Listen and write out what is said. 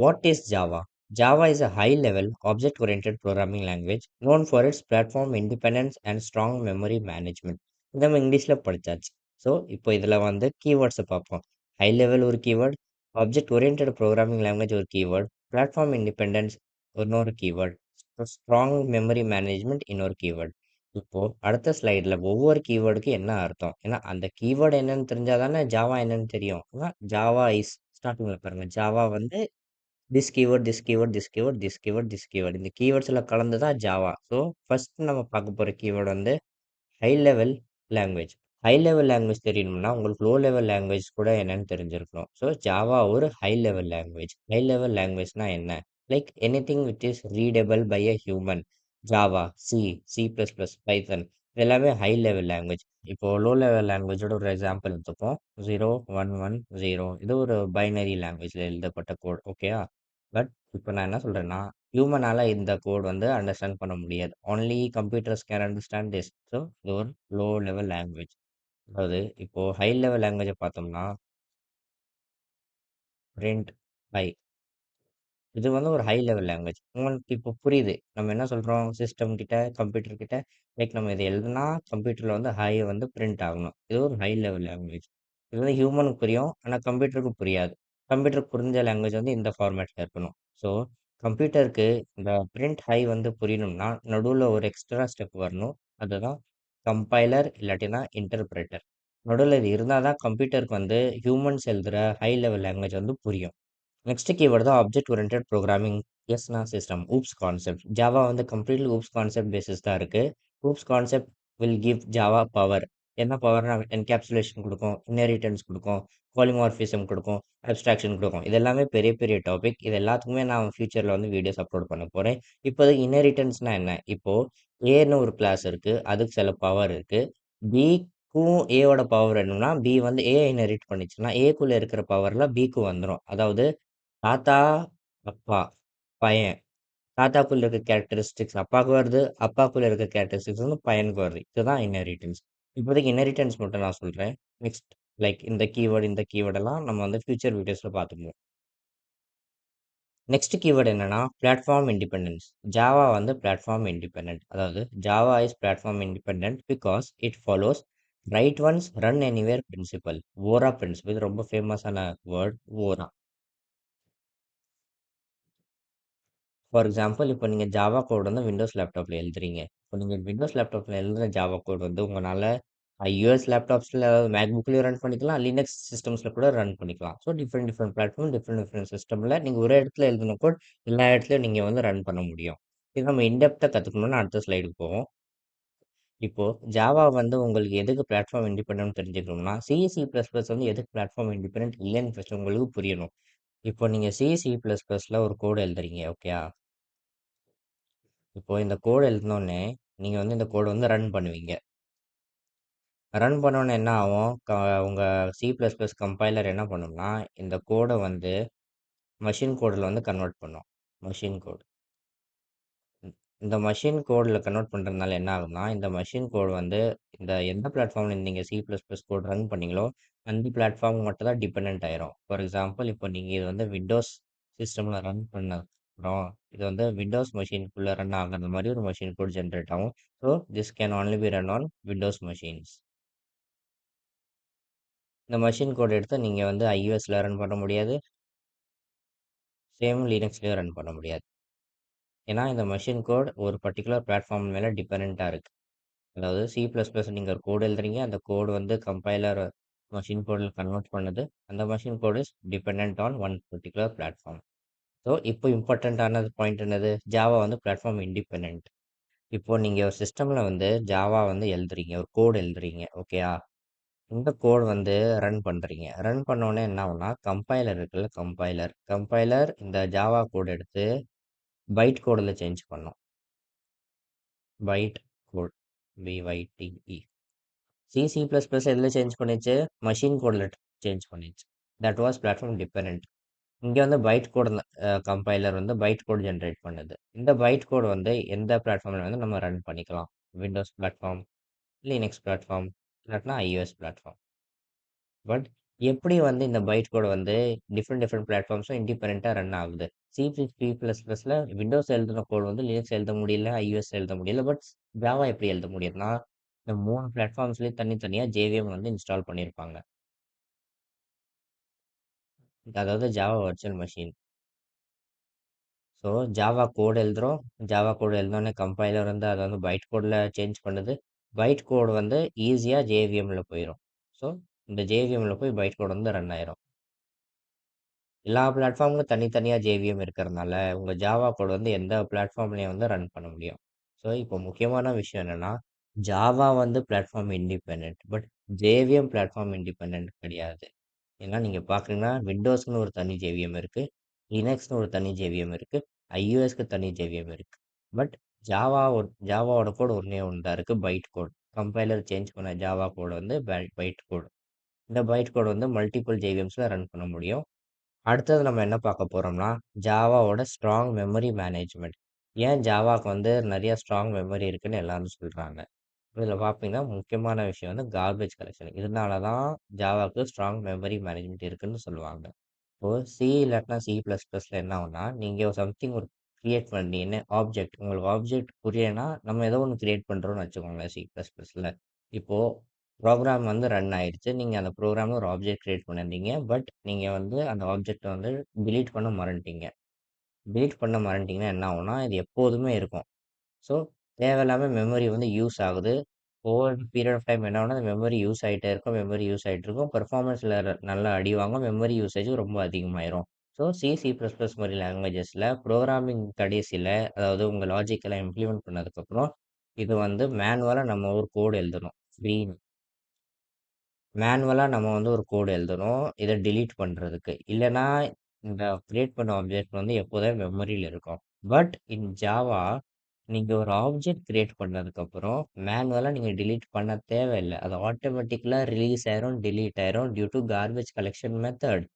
What is Java? Java is a high level object oriented programming language known for its platform independence and strong memory management. இது நம்ம இங்கிலீஷ்ல படிச்சாச்சு. So இப்போ இதில் வந்து கீவேர்ட்ஸை பார்ப்போம். ஹை லெவல் ஒரு keyword, object oriented programming language ஒரு கீவேர்ட், பிளாட்ஃபார்ம் இண்டிபெண்டன்ஸ் இன்னொரு கீவேர்ட், ஸ்ட்ராங் மெமரி மேனேஜ்மெண்ட் இன்னொரு கீவேர்ட். இப்போ அடுத்த ஸ்லைடில் ஒவ்வொரு கீவேர்டுக்கு என்ன அர்த்தம், ஏன்னா அந்த கீவேர்டு என்னன்னு தெரிஞ்சாதானே ஜாவா என்னன்னு தெரியும். ஜாவா இஸ் ஸ்டார்டிங்கில் பாருங்க, ஜாவா வந்து this keyword, this keyword, this keyword, this keyword, this keyword. இந்த கீவேர்ட்ஸில் கலந்து தான் ஜாவா. ஸோ ஃபர்ஸ்ட் நம்ம பார்க்க போகிற கீவேர்டு வந்து high level language. High level language தெரியணும்னா உங்களுக்கு லோ லெவல் லாங்குவேஜ் கூட என்னன்னு தெரிஞ்சிருக்கணும். ஸோ ஜாவா ஒரு high level language. High level லாங்குவேஜ்னா என்ன? Like anything which is readable by a human. Java, C, C plus plus, Python, இது எல்லாமே ஹை லெவல் லாங்குவேஜ். இப்போ லோ லெவல் லாங்குவேஜோட ஒரு எக்ஸாம்பிள் எடுத்துப்போம். 0110, இது ஒரு பைனரி லாங்குவேஜில் எழுதப்பட்ட கோட். ஓகேயா? பட் இப்போ நான் என்ன சொல்கிறேன்னா, ஹியூமனால இந்த கோட் வந்து அண்டர்ஸ்டாண்ட் பண்ண முடியாது. Only computers can understand this. So இது ஒரு லோ லெவல் லாங்குவேஜ். அதாவது இப்போ ஹை லெவல் லாங்குவேஜை பார்த்தோம்னா பிரிண்ட் ஹை, இது வந்து ஒரு ஹை லெவல் லாங்குவேஜ். உங்களுக்கு இப்போ புரியுது நம்ம என்ன சொல்கிறோம், சிஸ்டம் கிட்ட கம்ப்யூட்டர் கிட்ட. லைக் நம்ம இதை எழுதுனா கம்ப்யூட்டரில் வந்து ஹை வந்து பிரிண்ட் ஆகணும். இது ஒரு ஹை லெவல் லாங்குவேஜ். இது வந்து ஹியூமனுக்கு புரியும், ஆனால் கம்ப்யூட்டருக்கு புரியாது. கம்ப்யூட்டருக்கு புரிஞ்ச லாங்குவேஜ் வந்து இந்த ஃபார்மேட்டில் இருக்கணும். ஸோ கம்ப்யூட்டருக்கு இந்த பிரிண்ட் ஹை வந்து புரியணும்னா நடுவில் ஒரு எக்ஸ்ட்ரா ஸ்டெப் வரணும். அதுதான் கம்பைலர் இல்லாட்டினா இன்டர்பிரேட்டர். நடுவில் இது இருந்தால் தான் கம்ப்யூட்டருக்கு வந்து ஹியூமன்ஸ் எழுதுகிற ஹை லெவல் லாங்குவேஜ் வந்து புரியும். நெக்ஸ்ட் கீவேர்டு தான் ஆப்ஜெக்ட் ஓரியன்டட் ப்ரோக்ராமிங். எஸ்னா சிஸ்டம் ஊப்ஸ் கான்செப்ட். ஜாவா வந்து கம்ப்ளீட்லி ஊப்ஸ் கான்செப்ட் பேசிஸ் தான் இருக்கு. OOPs concept will give Java power. என்ன பவர்னா என்கேப்சுலேஷன் கொடுக்கும், இன்ஹெரிட்டன்ஸ் கொடுக்கும், பாலிமார்பிசம் கொடுக்கும், அப்ஸ்ட்ராக்ஷன் கொடுக்கும். இது எல்லாமே பெரிய பெரிய டாபிக். இது எல்லாத்துக்குமே நான் ஃபியூச்சரில் வந்து வீடியோஸ் அப்லோட் பண்ண போகிறேன். இப்போதைக்கு இன்ஹெரிட்டன்ஸ்னா என்ன? இப்போ ஏன்னு ஒரு கிளாஸ் இருக்கு, அதுக்கு சில பவர் இருக்கு. பிக்கும் ஏவோட பவர் வேணும்னா பி வந்து ஏ இன்ஹெரிட் பண்ணிச்சுன்னா ஏக்குள்ள இருக்கிற பவர்ல பிக்கு வந்துடும். அதாவது தாத்தா, அப்பா, பையன். தாத்தாக்குள்ள இருக்க கேரக்டரிஸ்டிக்ஸ் அப்பாவுக்கு வருது. அப்பாக்குள்ள இருக்க கேரக்டரிஸ்டிக்ஸ் வந்து பையனுக்கு வருது. இதுதான் இன்ஹெரிட்டன்ஸ். இப்போதைக்கு இன்ஹெரிட்டன்ஸ் மட்டும் நான் சொல்றேன். நெக்ஸ்ட் லைக் இந்த கீவேர்ட் எல்லாம் நம்ம வந்து ஃபியூச்சர் வீடியோஸ்ல பார்த்துக்குவோம். நெக்ஸ்ட் கீவேர்ட் என்னன்னா பிளாட்ஃபார்ம் இண்டிபெண்டன்ஸ். ஜாவா வந்து பிளாட்ஃபார்ம் இண்டிபெண்டன்ட். அதாவது Java is platform independent because it follows write once run anywhere principle. ஓரா பிரின்சிபல், இது ரொம்ப ஃபேமஸான வேர்ட். ஓரா. ஃபார் எக்ஸாம்பிள் இப்போ நீங்கள் ஜாவா கோட் வந்து விண்டோஸ் லேப்டாப்பில் எழுதுறீங்க. இப்போ நீங்கள் விண்டோஸ் லேப்டாப்பில் எழுதுகிற ஜாவா கோட் வந்து உங்களால் யூஎஸ் லேப்டாப்ஸில் அதாவது மேக்புக்லேயும் ரன் பண்ணிக்கலாம், லினக்ஸ் சிஸ்டம்ஸில் கூட ரன் பண்ணிக்கலாம். So different different platform, different different சிஸ்டமில் நீங்கள் ஒரு இடத்துல எழுதின கோட் எல்லா இடத்துலையும் நீங்கள் வந்து ரன் பண்ண முடியும். இது நம்ம இன்டெப்த்தாக கற்றுக்கணும்னா அடுத்த ஸ்லைடுக்கு போவோம். இப்போ ஜாவா வந்து உங்களுக்கு எதுக்கு பிளாட்ஃபார்ம் இண்டிபெண்டன்ட் தெரிஞ்சுக்கணும்னா சிசி ப்ளஸ் ப்ளஸ் வந்து எதுக்கு பிளாட்ஃபார்ம் இண்டிபெண்டன்ட் இல்லைன்னு ஃபஸ்ட் உங்களுக்கு புரியணும். இப்போ நீங்கள் சிசி ப்ளஸ் ப்ளஸில் ஒரு கோடு எழுதுறீங்க. ஓகே, இப்போ இந்த கோடு எழுதினோடனே நீங்கள் வந்து இந்த கோடு வந்து ரன் பண்ணுவீங்க. ரன் பண்ணோன்னே என்ன ஆகும், உங்கள் சி ப்ளஸ் ப்ளஸ் கம்பைலர் என்ன பண்ணும்னா இந்த கோடை வந்து மஷின் கோடில் வந்து கன்வெர்ட் பண்ணும். மஷின் கோடு. இந்த மஷின் கோடில் கன்வெர்ட் பண்ணுறதுனால என்ன ஆகும்னா இந்த மஷின் கோடு வந்து இந்த எந்த பிளாட்ஃபார்மில் நீங்கள் C plus plus code run பண்ணீங்களோ அந்த பிளாட்ஃபார்ம் மட்டும் தான் டிபெண்ட் ஆயிரும். ஃபார் எக்ஸாம்பிள் இப்போ நீங்கள் இது வந்து விண்டோஸ் சிஸ்டமில் ரன் பண்ண அப்புறம் இது வந்து விண்டோஸ் மெஷின்குள்ளே ரன் ஆகுற மாதிரி ஒரு மெஷின் கோட் ஜென்ரேட் ஆகும். So this can only B run on Windows machines. இந்த மெஷின் கோட் எடுத்து நீங்கள் வந்து iOSல ரன் பண்ண முடியாது, சேம் லினக்ஸ்லேயும் ரன் பண்ண முடியாது. ஏன்னா இந்த மெஷின் கோட் ஒரு பர்டிகுலர் பிளாட்ஃபார்ம் மேலே டிபெண்ட்டாக இருக்குது. அதாவது சி ப்ளஸ் ப்ளஸ் நீங்கள் ஒரு கோடு எழுதுறீங்க, அந்த கோடு வந்து கம்பைலர் மஷின் கோடில் கன்வெர்ட் பண்ணுது. அந்த machine code is depend on one particular platform. So இப்போ இம்பார்ட்டண்ட்டான பாயிண்ட் என்னது, ஜாவா வந்து பிளாட்ஃபார்ம் இண்டிபெண்ட். இப்போ நீங்கள் ஒரு சிஸ்டமில் வந்து ஜாவா வந்து எழுதுறீங்க, ஒரு கோடு எழுதுறீங்க. ஓகேயா? இந்த கோட் வந்து ரன் பண்ணுறீங்க. ரன் பண்ணோன்னே என்ன ஆகும்னா கம்பைலர் இருக்குல்ல, கம்பைலர் இந்த ஜாவா கோட் எடுத்து பைட் கோடில் சேஞ்ச் பண்ணும். Byte code, B Y T E. C plus plus எதில் சேஞ்ச் பண்ணிச்சு, மஷின் கோடில் சேஞ்ச் பண்ணிச்சு. That was platform depend. இங்கே வந்து பைட் கோட் கம்பைலர் வந்து பைட் கோட் ஜென்ரேட் பண்ணுது. இந்த பைட் கோட் வந்து எந்த பிளாட்ஃபார்மில் வந்து நம்ம ரன் பண்ணிக்கலாம். விண்டோஸ் பிளாட்ஃபார்ம், லினக்ஸ் பிளாட்ஃபார்ம், இல்லாட்டினா iOS பிளாட்ஃபார்ம். பட் எப்படி வந்து இந்த பைட் கோட் வந்து டிஃபரெண்ட் டிஃபரெண்ட் பிளாட்ஃபார்ம்ஸ்ல இண்டிபெண்டன்ட்டா ரன் ஆகுது. சி++ல விண்டோஸ் எழுதுன கோட் வந்து லினக்ஸ் எழுத முடியல, iOS எழுத முடியல. பட் ஜாவா எப்படி எழுத முடியுதுன்னா, இந்த 3 பிளாட்ஃபார்ம்ஸ்லயும் தனித்தனியா ஜேவிஎம் வந்து இன்ஸ்டால் பண்ணியிருப்பாங்க. அதாவது Java virtual machine. So Java code எழுதுறோம். ஜாவா கோட் எழுதுனோனே கம்பைலர் வந்து அத வந்து பைட் கோட்ல சேஞ்ச் பண்ணுது. பைட் கோட் வந்து ஈஸியா ஜேவிஎம்ல போயிரும். ஸோ இந்த ஜேவிஎம்ல போய் பைட் கோட் வந்து ரன் ஆயிரும். எல்லா பிளாட்ஃபார்முக்கும் தனித்தனியா ஜேவிஎம் இருக்கிறதுனால, உங்க ஜாவா கோட் வந்து எந்த பிளாட்ஃபார்ம்லயும் வந்து ரன் பண்ண முடியும். ஸோ, இப்போ முக்கியமான விஷயம் என்னன்னா, ஜாவா வந்து platform independent. But JVM platform independent கிடையாது. ஏன்னா நீங்க பார்க்குறீங்கன்னா, விண்டோஸ்க்குன்னு ஒரு தனி ஜேவிஎம் இருக்கு. லினக்ஸ்ன்னு ஒரு தனி ஜேவிஎம் இருக்கு. iOSக்கு தனி ஜேவிஎம் இருக்கு. பட் ஜாவாவோட கோட் ஒண்ணே ஒண்ணு தான் இருக்கு. Byte code. கம்பைலர் சேஞ்ச் பண்ண ஜாவா கோட் வந்து பைட் கோட். இந்த பைட் கோட் வந்து மல்டிபிள் ஜேவிஎம்ஸ்ல ரன் பண்ண முடியும். அடுத்தது நம்ம என்ன பார்க்க போறோம்னா, ஜாவாவோட ஸ்ட்ராங் மெமரி மேனேஜ்மென்ட். ஏன் ஜாவாக்கு வந்து நெறைய ஸ்ட்ராங் மெமரி இருக்குன்னு எல்லாரும் சொல்றாங்க. இதுல பார்த்தீங்கன்னா, முக்கியமான விஷயம் வந்து கார்பேஜ் கலெக்ஷன். இதனால தான் ஜாவாக்கு ஸ்ட்ராங் மெமரி மேனேஜ்மென்ட் இருக்குன்னு சொல்லுவாங்க. இப்போ சி இல்லாட்டினா சி பிளஸ் பிளஸ்ல என்ன ஆகும்னா, நீங்க ஒரு கிரியேட் பண்ணீங்கன்னு ஆப்ஜெக்ட் உங்களுக்கு ஆப்ஜெக்ட் புரியலன்னா, நம்ம ஏதோ ஒண்ணு கிரியேட் பண்றோம்னு வச்சுக்கோங்களேன் சி பிளஸ் பிளஸ்ல. இப்போ ப்ரோகிராம் வந்து ரன் ஆயிருச்சு. நீங்க அந்த ப்ரோகிராம்ல ஒரு ஆப்ஜெக்ட் கிரியேட் பண்ணியிருந்தீங்க. பட் நீங்க வந்து அந்த ஆப்ஜெக்ட்ட வந்து டிலீட் பண்ண மறந்துட்டீங்க. டிலீட் பண்ண மறந்துட்டீங்கன்னா என்ன ஆகும்னா, இது எப்போதுமே இருக்கும். ஸோ, தேவையில்லாம மெமரி வந்து யூஸ் ஆகுது. ஓவர் பீரியட் ஆஃப் டைம் என்ன ஆகும்னா, அந்த மெமரி யூஸ் ஆயிட்டே இருக்கும். மெமரி யூஸ் ஆயிட்டு இருக்கும். பெர்ஃபார்மன்ஸ்ல நல்லா அடி வாங்கும். மெமரி யூசேஜும் ரொம்ப அதிகமாயிரும். ஸோ, சி++ மாரி லாங்குவேஜஸ்ல புரோகிராமிங் கடைசில, அதாவது உங்க லாஜிக் எல்லாம் இம்ப்ளிமெண்ட் பண்ணதுக்கப்புறம், இது வந்து மேனுவலா நம்ம ஒரு கோட் எழுதணும். மேனுவலா நம்ம வந்து ஒரு கோட் எழுதணும். இத டெலீட் பண்றதுக்கு. இல்லன்னா, இந்த கிரியேட் பண்ண ஆப்ஜெக்ட் வந்து எப்போதுமே மெமரியில இருக்கும். பட் இன் ஜாவா நீங்க ஒரு ஆப்ஜெக்ட் கிரியேட் பண்ணதுக்கப்புறம், மேனுவலா நீங்க டெலீட் பண்ண தேவையில்ல. அது ஆட்டோமேட்டிக்கலா ரிலீஸ் ஆயிரும், டெலீட் ஆயிரும் due to garbage collection method.